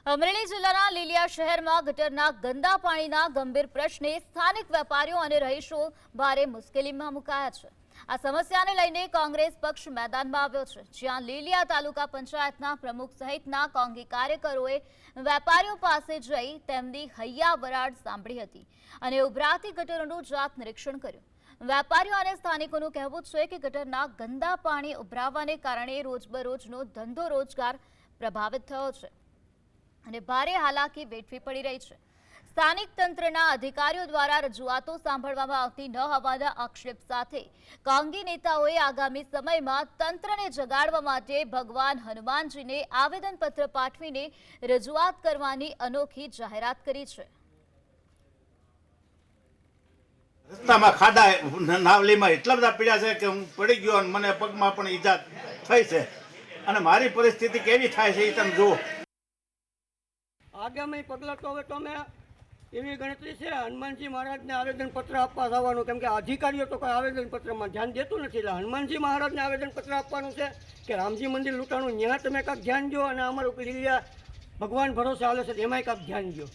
અમરેલી જિલ્લાના લીલિયા શહેરમાં ગટરના ગંદા પાણીના ગંભીર પ્રશ્ને સ્થાનિક વેપારીઓ અને રહીશો ભારે મુશ્કેલીમાં મુકાયા છે। આ સમસ્યાને લઈને કોંગ્રેસ પક્ષ મેદાનમાં આવ્યો છે, જ્યાં લીલિયા તાલુકા પંચાયતના પ્રમુખ સહિતના કોંગી કાર્યકરોએ વેપારીઓ પાસે જઈ તેમની હૈયા વરાળ સાંભળી હતી અને ઉભરાતી ગટરોનું જાત નિરીક્ષણ કર્યું। વેપારીઓ અને સ્થાનિકોનું કહેવું છે કે ગટરના ગંદા પાણી ઉભરાવાને કારણે રોજબરોજનો ધંધો રોજગાર પ્રભાવિત થયો છે અને ભારે હાલાકી વેઠવી પડી રહી છે। સ્થાનિક તંત્રના અધિકારીઓ દ્વારા રજૂઆતો સાંભળવામાં આવતી ન હોવાના આક્ષેપ સાથે કોંગી નેતાઓએ આગામી સમયમાં તંત્રને જગાડવા માટે ભગવાન હનુમાનજીને આવેદનપત્ર પાઠવીને રજૂઆત કરવાની અનોખી જાહેરાત કરી છે। રસ્તામાં ખાડા નાવલીમાં એટલા બધા પીડ્યા છે કે હું પડી ગયો અને મને પગમાં પણ ઈજા થઈ છે અને મારી પરિસ્થિતિ કેવી થાય છે એ તમે જુઓ। આગામી પગલાં તો હવે તમે એવી ગણતરી છે હનુમાનજી મહારાજને આવેદનપત્ર આપવા જવાનું, કેમ કે અધિકારીઓ તો કોઈ આવેદનપત્રમાં ધ્યાન દેતું નથી। એટલે હનુમાનજી મહારાજને આવેદનપત્ર આપવાનું છે કે રામજી મંદિર લૂંટાણું ત્યાં તમે કાંઈક ધ્યાન દો અને અમારું લીલિયા ભગવાન ભરોસે હાલે છે એમાંય કાંઈક ધ્યાન દો।